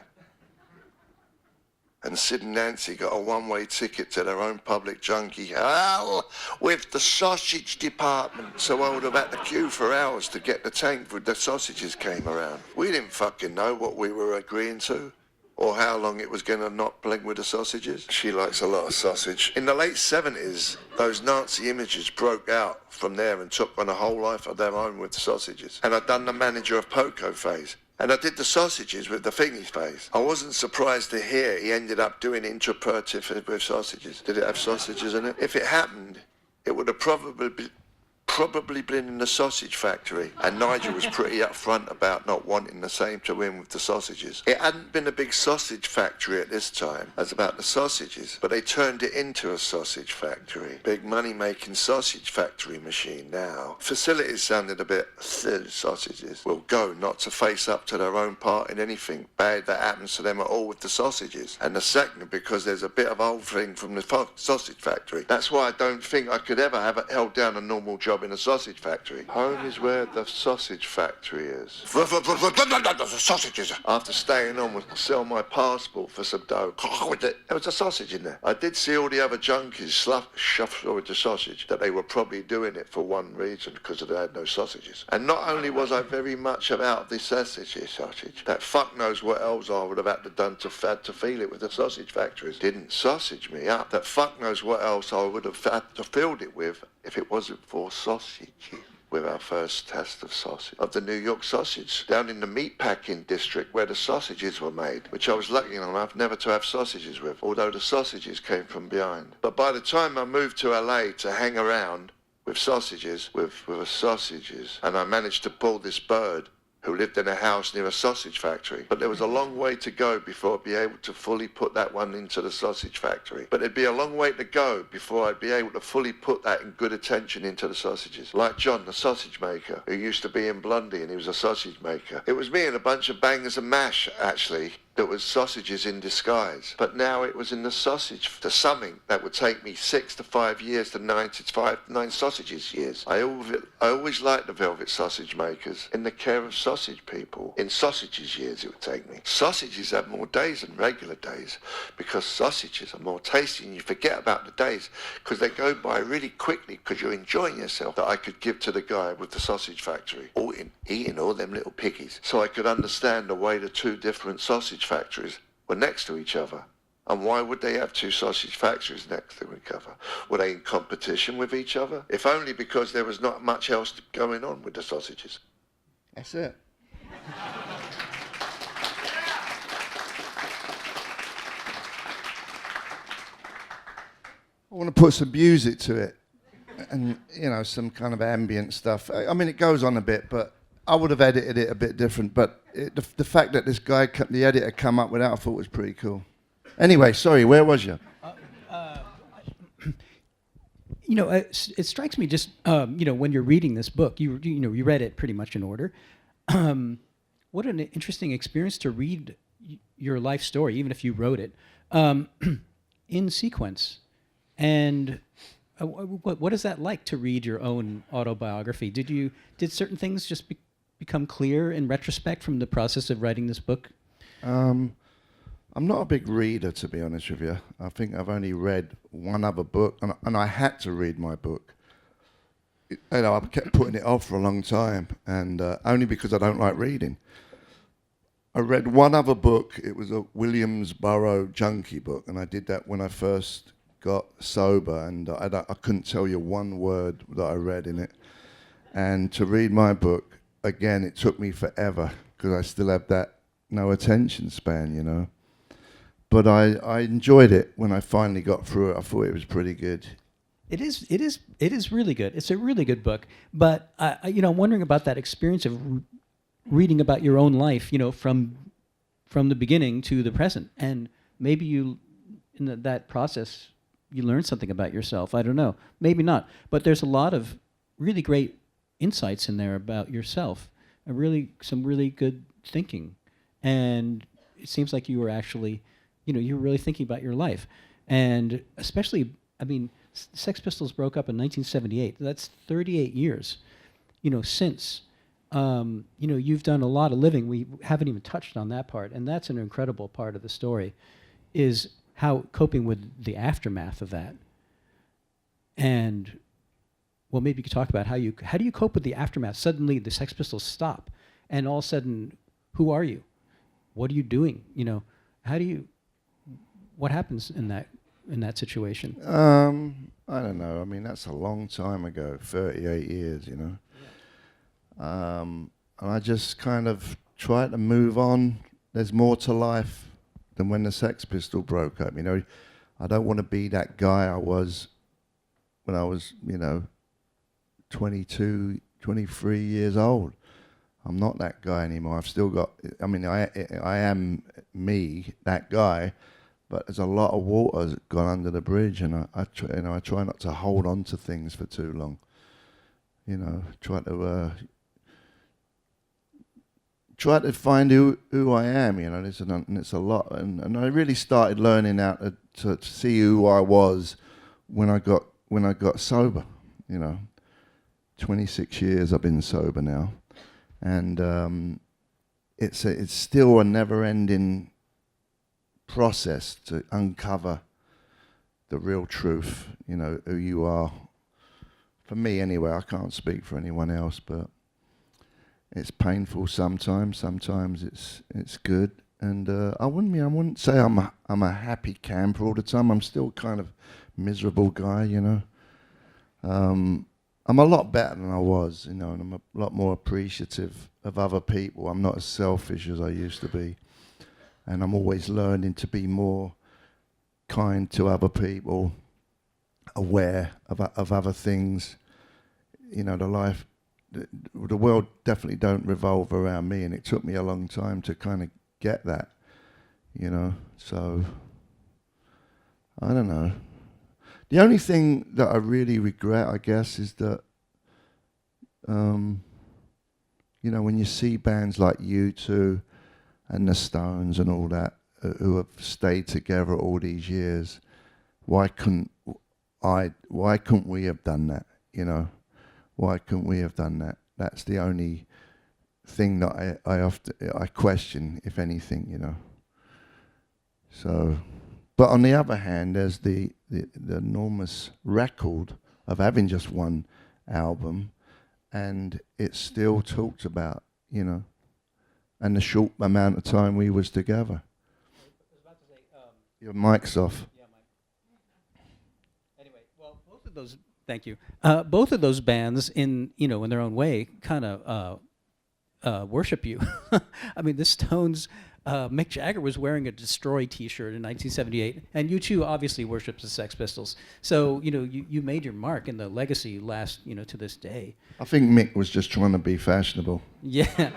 And Sid and Nancy got a one-way ticket to their own public junkie hell with the sausage department. So I would have had to queue for hours to get the tank when the sausages came around. We didn't fucking know what we were agreeing to or how long it was going to not blink with the sausages. She likes a lot of sausage. In the late 70s, those Nazi images broke out from there and took on a whole life of their own with the sausages. And I'd done the manager of Poco phase. And I did the sausages with the thingy phase. I wasn't surprised to hear he ended up doing interpretive with sausages. Did it have sausages in it? If it happened, it would have probably been in the sausage factory, and Nigel was pretty upfront about not wanting the same to him with the sausages. It hadn't been a big sausage factory at this time as about the sausages, but they turned it into a sausage factory. Big money-making sausage factory machine now. Facilities sounded a bit sausages will go not to face up to their own part in anything bad that happens to them at all with the sausages. And the second, because there's a bit of old thing from the sausage factory. That's why I don't think I could ever have held down a normal job in a sausage factory. Home is where the sausage factory is. The sausages. After staying on, would sell my passport for some dough. There was a sausage in there. I did see all the other junkies shuffle with the sausage, that they were probably doing it for one reason, because they had no sausages. And not only was I very much about the sausage, that fuck knows what else I would have had to feel it with the sausage factories. Didn't sausage me up. That fuck knows what else I would have had to filled it with if it wasn't for sausage. With our first test of sausage, of the New York sausage, down in the meatpacking district where the sausages were made, which I was lucky enough never to have sausages with, although the sausages came from behind. But by the time I moved to LA to hang around with sausages, with sausages, and I managed to pull this bird who lived in a house near a sausage factory. But there was a long way to go before I'd be able to fully put that one into the sausage factory. But it'd be a long way to go before I'd be able to fully put that in good attention into the sausages. Like John, the sausage maker, who used to be in Blondie, and he was a sausage maker. It was me and a bunch of bangers and mash, actually, that was sausages in disguise. But now it was in the sausage, to something that would take me 6 to 5 years to 9 sausages years. I always liked the velvet sausage makers in the care of sausage people. In sausages years it would take me. Sausages have more days than regular days because sausages are more tasty and you forget about the days because they go by really quickly because you're enjoying yourself. That I could give to the guy with the sausage factory, all in eating all them little piggies, so I could understand the way the two different sausage factories were next to each other And why would they have two sausage factories next to each other? Were they in competition with each other? If only because there was not much else going on with the sausages. That's it. I want to put some music to it, and you know, some kind of ambient stuff. I mean, it goes on a bit, but I would have edited it a bit different. But the fact that this guy, the editor, come up with that, I thought was pretty cool. Anyway, sorry, where was you? You know, it strikes me just you know, when you're reading this book, you know, you read it pretty much in order. What an interesting experience to read your life story, even if you wrote it in sequence. And what is that like to read your own autobiography? Did certain things just become clear in retrospect from the process of writing this book? I'm not a big reader, to be honest with you. I think I've only read one other book, and I had to read my book. You know, I kept putting it off for a long time, and only because I don't like reading. I read one other book. It was a Williamsboro junkie book, and I did that when I first got sober, and I couldn't tell you one word that I read in it. And to read my book, again, it took me forever, because I still have that no attention span, you know. But I enjoyed it when I finally got through it. I thought it was pretty good. It is really good. It's a really good book. But you know, I'm wondering about that experience of reading about your own life, you know, from the beginning to the present, and maybe you, in that process, you learn something about yourself. I don't know, maybe not. But there's a lot of really great insights in there about yourself, and some really good thinking, and it seems like you were actually, you know, you were really thinking about your life, and especially, I mean, Sex Pistols broke up in 1978. That's 38 years, you know, since. You know, you've done a lot of living. We haven't even touched on that part, and that's an incredible part of the story, is how coping with the aftermath of that. And, well, maybe you could talk about how do you cope with the aftermath? Suddenly the Sex Pistols stop, and all of a sudden, who are you? What are you doing? You know, what happens in that situation? I don't know. I mean, that's a long time ago, 38 years, you know. And I just kind of try to move on. There's more to life than when the Sex Pistol broke up, you know. I don't want to be that guy I was when I was, you know, 22, 23 years old. I'm not that guy anymore. I've still got, I mean, I am me, that guy, but there's a lot of water that's gone under the bridge, and I try not to hold on to things for too long. You know, try to find who I am, you know, and it's a lot. And I really started learning out to see who I was when I got sober, you know. 26 years I've been sober now. And it's still a never-ending process to uncover the real truth, you know, who you are. For me anyway, I can't speak for anyone else, but it's painful sometimes. Sometimes it's good, and I wouldn't say I'm a happy camper all the time. I'm still kind of miserable guy, you know. I'm a lot better than I was, you know, and I'm a lot more appreciative of other people. I'm not as selfish as I used to be, and I'm always learning to be more kind to other people, aware of other things. You know, the world definitely don't revolve around me, and it took me a long time to kind of get that, you know. So I don't know. The only thing that I really regret, I guess, is that you know, when you see bands like U2 and the Stones and all that who have stayed together all these years, why couldn't we have done that, you know? Why couldn't we have done that? That's the only thing that I question, if anything, you know. So, but on the other hand, there's the enormous record of having just one album, and it's still talked about, you know, and the short amount of time we was together. I was about to say, Your mic's off. Anyway, well, both of those. Thank you. Both of those bands, in their own way, kind of worship you. I mean, the Stones. Mick Jagger was wearing a Destroy T-shirt in 1978, and U2 obviously worships the Sex Pistols. So you made your mark, and the legacy lasts to this day. I think Mick was just trying to be fashionable. Yeah,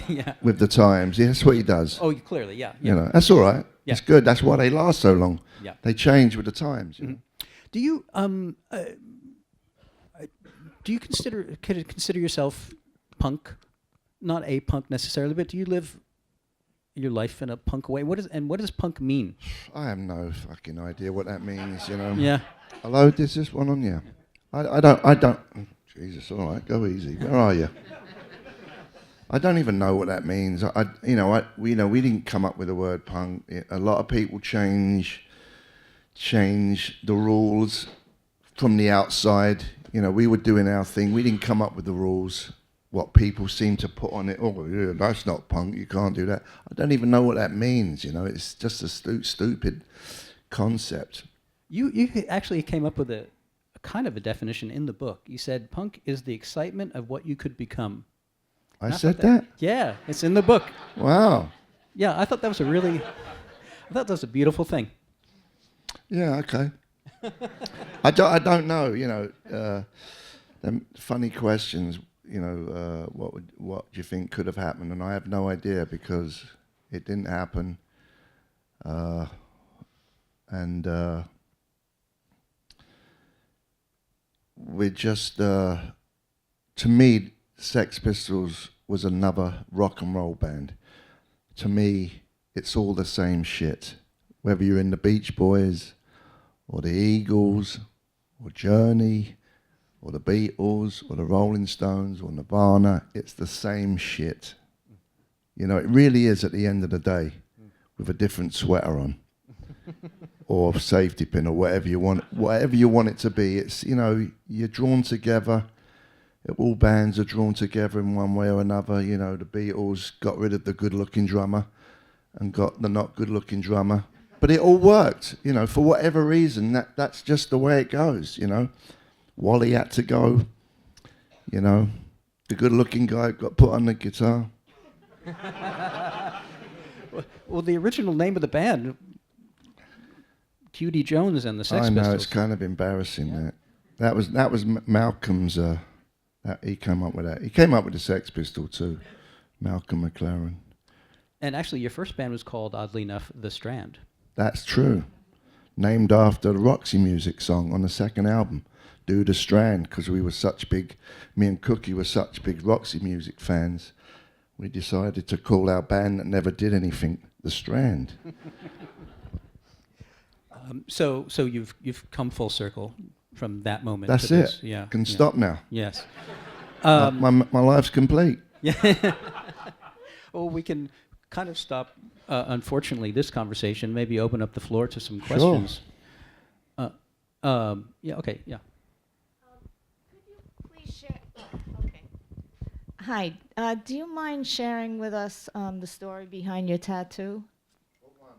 yeah. With the times, yeah, that's what he does. Oh, clearly, yeah. You know, that's all right. Yeah. It's good. That's why they last so long. Yeah. They change with the times. You know? Do you consider yourself punk? Not a punk necessarily, but do you live your life in a punk way? What does punk mean? I have no fucking idea what that means. You know. Yeah. Hello, there's this one on. Yeah. I don't. Jesus, all right, go easy. Where are you? I don't even know what that means. We didn't come up with the word punk. A lot of people change the rules from the outside. We were doing our thing. We didn't come up with the rules. What people seem to put on it. Oh, yeah, that's not punk. You can't do that. I don't even know what that means. It's just a stupid concept. You actually came up with a kind of a definition in the book. You said punk is the excitement of what you could become. I said that? Yeah, it's in the book. Wow. Yeah, I thought that was a beautiful thing. Yeah, okay. I don't know, them funny questions, what do you think could have happened? And I have no idea because it didn't happen. We're just, to me, Sex Pistols was another rock and roll band. To me, it's all the same shit. Whether you're in the Beach Boys, or the Eagles, or Journey, or the Beatles, or the Rolling Stones, or Nirvana, it's the same shit. It really is at the end of the day, with a different sweater on, or safety pin, or whatever you want it to be. It's, you're drawn together. All bands are drawn together in one way or another. The Beatles got rid of the good-looking drummer and got the not good-looking drummer. But it all worked, for whatever reason. That's just the way it goes, Wally had to go, the good-looking guy got put on the guitar. Well, the original name of the band, Q.D. Jones and the Sex Pistols. I know, it's kind of embarrassing, yeah. That was Malcolm's, he came up with that. He came up with the Sex Pistol too, Malcolm McLaren. And actually, your first band was called, oddly enough, The Strand. That's true. Named after the Roxy Music song on the second album, Do the Strand, because me and Cookie were such big Roxy Music fans. We decided to call our band that never did anything, The Strand. So you've come full circle from that moment. That's to it. This. Yeah. Can stop now. Yes. My life's complete. Yeah. Well, we can kind of stop. Unfortunately, this conversation. Maybe open up the floor to some questions. Sure. Yeah. Okay. Yeah. Could you please share? Okay. Hi. Do you mind sharing with us the story behind your tattoo? What one?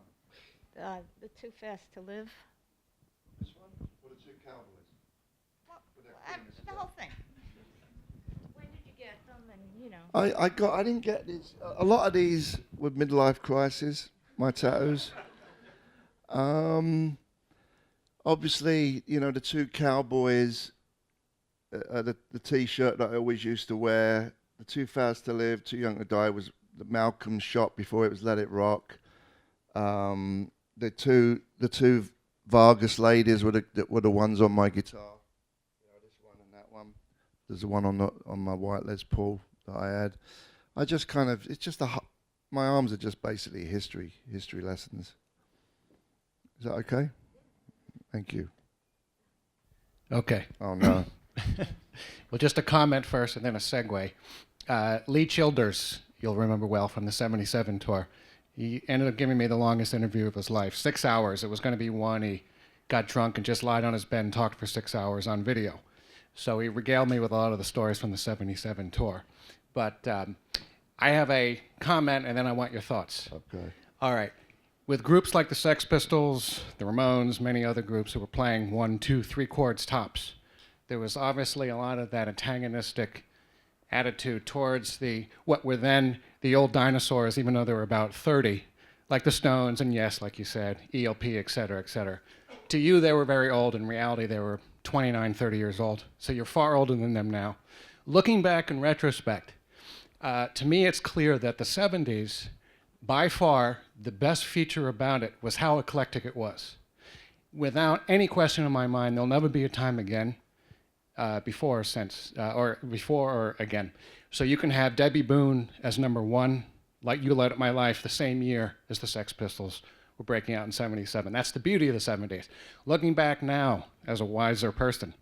The Too Fast to Live. This one? Or the two cowboys? The whole thing. When did you get them? And I didn't get these. A lot of these were midlife crisis. My tattoos. Obviously, the two cowboys. The T-shirt that I always used to wear. The Too Fast to Live, Too Young to Die was the Malcolm shot before it was Let It Rock. The two Vargas ladies were the ones on my guitar. This one and that one. There's the one on my white Les Paul that I had. I just kind of, it's just my arms are just basically history lessons. Is that okay? Thank you. Okay. Oh no. Well, just a comment first and then a segue. Lee Childers, you'll remember well from the 77 tour. He ended up giving me the longest interview of his life, 6 hours. It was going to be one. He got drunk and just lied on his bed and talked for 6 hours on video. So he regaled me with a lot of the stories from the 77 tour. But I have a comment, and then I want your thoughts. Okay. All right. with groups like the Sex Pistols, the Ramones, many other groups who were playing 1, 2, 3 chords tops, there was obviously a lot of that antagonistic attitude towards what were then the old dinosaurs, even though they were about 30, like the Stones, and yes, like you said, ELP, et cetera, et cetera. To you, they were very old. In reality, they were 29, 30 years old. So you're far older than them now. Looking back in retrospect, to me, it's clear that the 70s, by far, the best feature about it was how eclectic it was. Without any question in my mind, there'll never be a time again, before or again. So you can have Debbie Boone as number 1, like You Lit Up My Life, the same year as the Sex Pistols were breaking out in 77. That's the beauty of the 70s. Looking back now, as a wiser person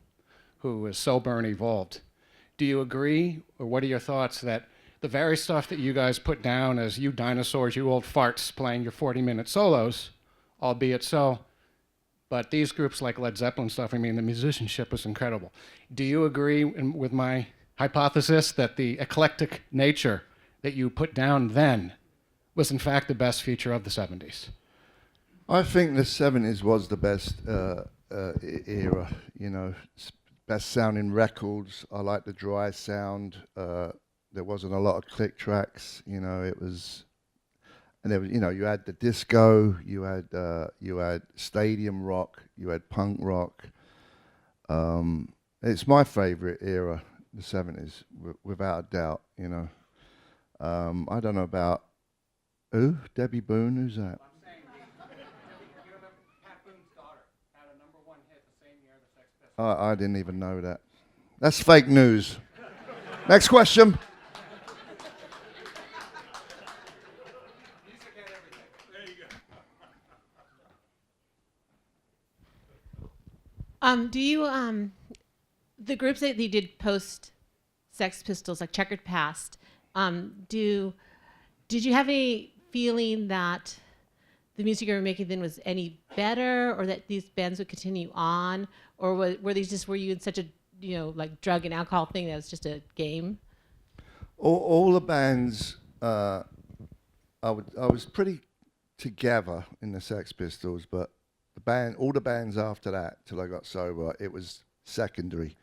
who is sober and evolved, do you agree, or what are your thoughts that the very stuff that you guys put down as you dinosaurs, you old farts playing your 40-minute solos, albeit so, but these groups like Led Zeppelin stuff, I mean, the musicianship was incredible. Do you agree with my hypothesis that the eclectic nature that you put down then was in fact the best feature of the 70s? I think the 70s was the best era, you know, best sounding records. I like the dry sound. There wasn't a lot of click tracks, you know, it was, and there was, you know, you had the disco, you had stadium rock, you had punk rock. It's my favorite era, the 70s, without a doubt, you know. I don't know about, who? Debbie Boone, who's that? I didn't even know that. That's fake news. Next question. Do you the groups that you did post Sex Pistols, like Checkered Past, did you have any feeling that the music you were making then was any better, or that these bands would continue on, or were you in such a, you know, like drug and alcohol thing that was just a game? All the bands, I was pretty together in the Sex Pistols, but all the bands after that, till I got sober, it was secondary,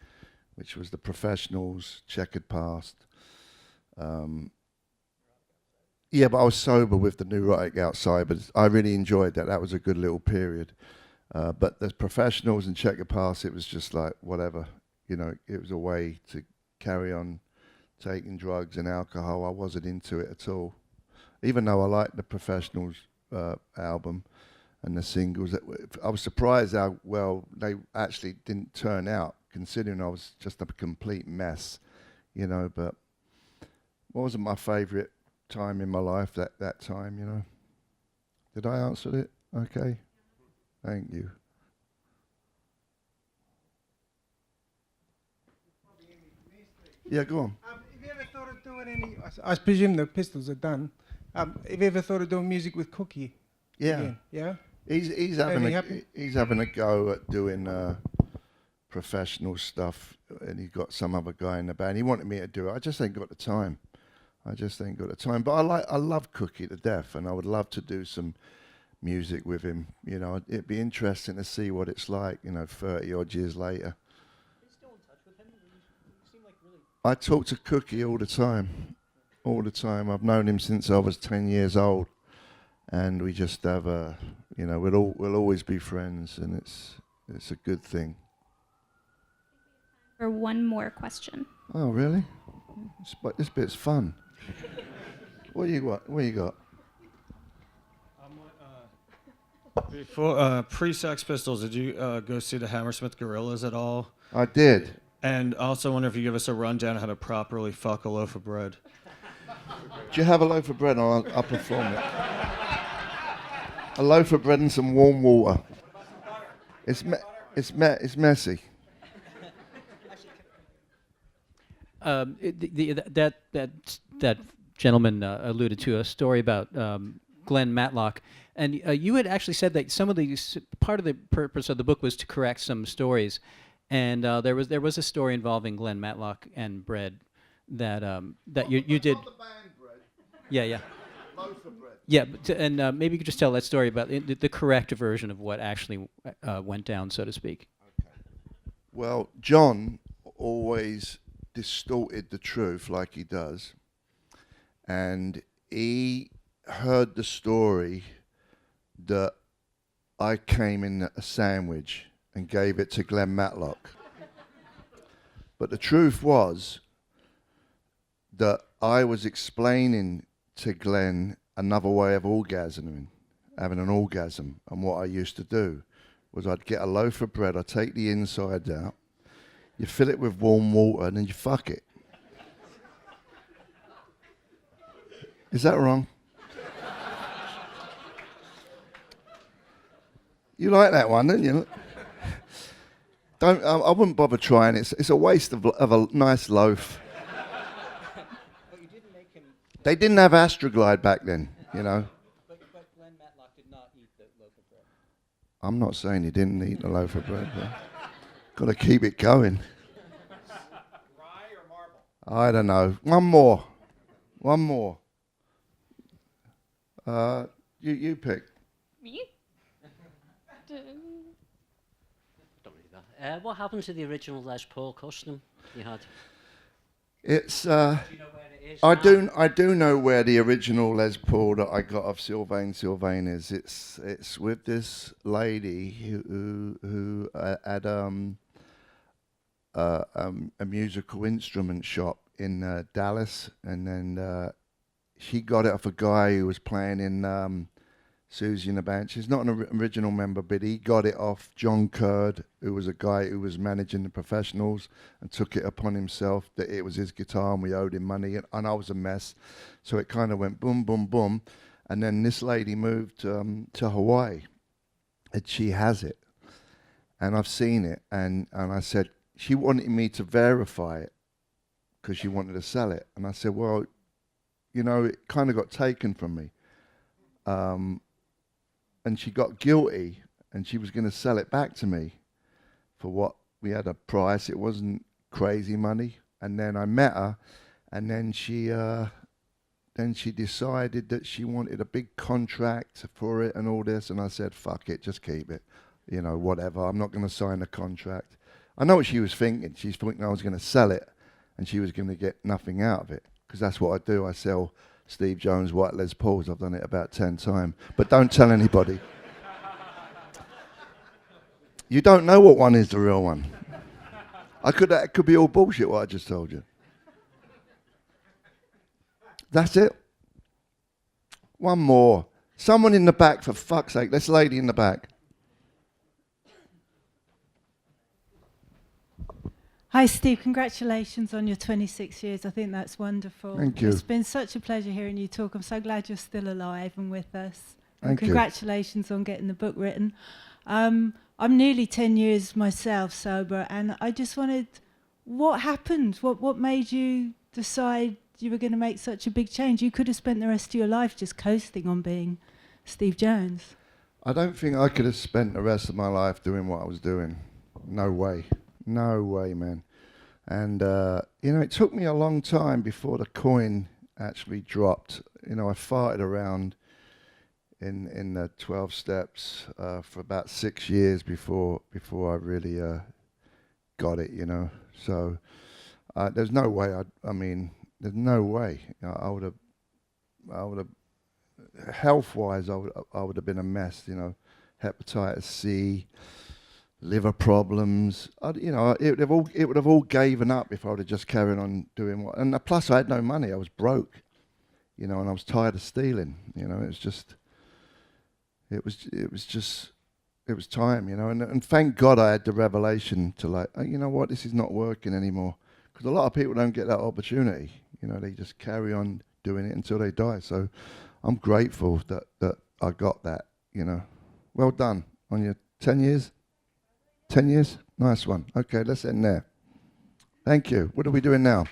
which was the Professionals, Checkered Past. Yeah, but I was sober with the Neurotic Outside, but I really enjoyed that. That was a good little period. But the Professionals and Checkered Past, it was just like whatever, you know. It was a way to carry on taking drugs and alcohol. I wasn't into it at all, even though I liked the Professionals album and the singles. I was surprised how well they actually didn't turn out, considering I was just a complete mess, you know. But it wasn't my favourite time in my life, that time, you know. Did I answer it? Okay. Thank you. Yeah, go on. Have you ever thought of doing any, I presume the Pistols are done, have you ever thought of doing music with Cookie? Yeah. Again? Yeah? He's having a go at doing professional stuff, and he's got some other guy in the band. He wanted me to do it. I just ain't got the time. But I love Cookie to death, and I would love to do some music with him. You know, it'd be interesting to see what it's like, you know, 30 odd years later. Are you still in touch with him? You seem like really... I talk to Cookie all the time. I've known him since I was 10 years old, and we just have you know, we'll always be friends, and it's a good thing. For one more question. Oh, really? This bit's fun. What you got? Before pre-Sex Pistols, did you go see the Hammersmith Gorillas at all? I did. And I also wonder if you give us a rundown on how to properly fuck a loaf of bread. Do you have a loaf of bread? I'll perform it. A loaf of bread and some warm water. It's messy. That gentleman alluded to a story about Glenn Matlock, and you had actually said that some of part of the purpose of the book was to correct some stories, and there was a story involving Glenn Matlock and bread that you did. Not the band bread. Yeah. Loaf of bread. Yeah, and maybe you could just tell that story about the correct version of what actually went down, so to speak. Well, John always distorted the truth like he does, and he heard the story that I came in a sandwich and gave it to Glenn Matlock. But the truth was that I was explaining to Glenn another way of orgasming, having an orgasm. And what I used to do was I'd get a loaf of bread, I'd take the inside out, you fill it with warm water, and then you fuck it. Is that wrong? You like that one, don't you? Don't. I wouldn't bother trying. It's a waste of a nice loaf. But you didn't make him. They didn't have Astroglide back then, you know. But Glenn Matlock did not eat the loaf of bread. I'm not saying he didn't eat the loaf of bread, but got to keep it going. Rye or marble? I don't know. One more. You pick. Me? Don't read that. What happened to the original Les Paul custom you had? It's. Do you know where it is? I do know where the original Les Paul that I got off Sylvain is. It's with this lady who had a musical instrument shop in Dallas, and then she got it off a guy who was playing in Susie and the Banshees. Not an original member, but he got it off John Curd, who was a guy who was managing the professionals, and took it upon himself that it was his guitar and we owed him money, and I was a mess. So it kind of went boom, boom, boom. And then this lady moved to Hawaii, and she has it. And I've seen it, and I said, she wanted me to verify it because she wanted to sell it. And I said, well, you know, it kind of got taken from me. And she got guilty, and she was going to sell it back to me for what we had a price. It wasn't crazy money. And then I met her, and then she decided that she wanted a big contract for it and all this. And I said, fuck it, just keep it. You know, whatever. I'm not going to sign a contract. I know what she was thinking. She's thinking I was going to sell it, and she was going to get nothing out of it, because that's what I do. I sell Steve Jones white Les Pauls. I've done it about 10 times. But don't tell anybody. You don't know what one is the real one. That could be all bullshit what I just told you. That's it. One more. Someone in the back, for fuck's sake. This lady in the back. Hi, Steve. Congratulations on your 26 years. I think that's wonderful. Thank you. It's been such a pleasure hearing you talk. I'm so glad you're still alive and with us. And Thank you. congratulations on getting the book written. I'm nearly 10 years myself sober, and I just wondered, what happened? What made you decide you were going to make such a big change? You could have spent the rest of your life just coasting on being Steve Jones. I don't think I could have spent the rest of my life doing what I was doing. No way. No way, man. And, you know, it took me a long time before the coin actually dropped. You know, I farted around in the 12 steps for about 6 years before I really got it, you know. So there's no way, there's no way. I would have, health-wise, I would have been a mess, you know. Hepatitis C, liver problems. It would have all given up if I would have just carried on doing what. And plus, I had no money. I was broke, you know, and I was tired of stealing. You know, it was time, you know. And thank God I had the revelation to like, you know what, this is not working anymore. Because a lot of people don't get that opportunity. You know, they just carry on doing it until they die. So I'm grateful that I got that. You know, well done on your 10 years. 10 years? Nice one. Okay, let's end there. Thank you. What are we doing now?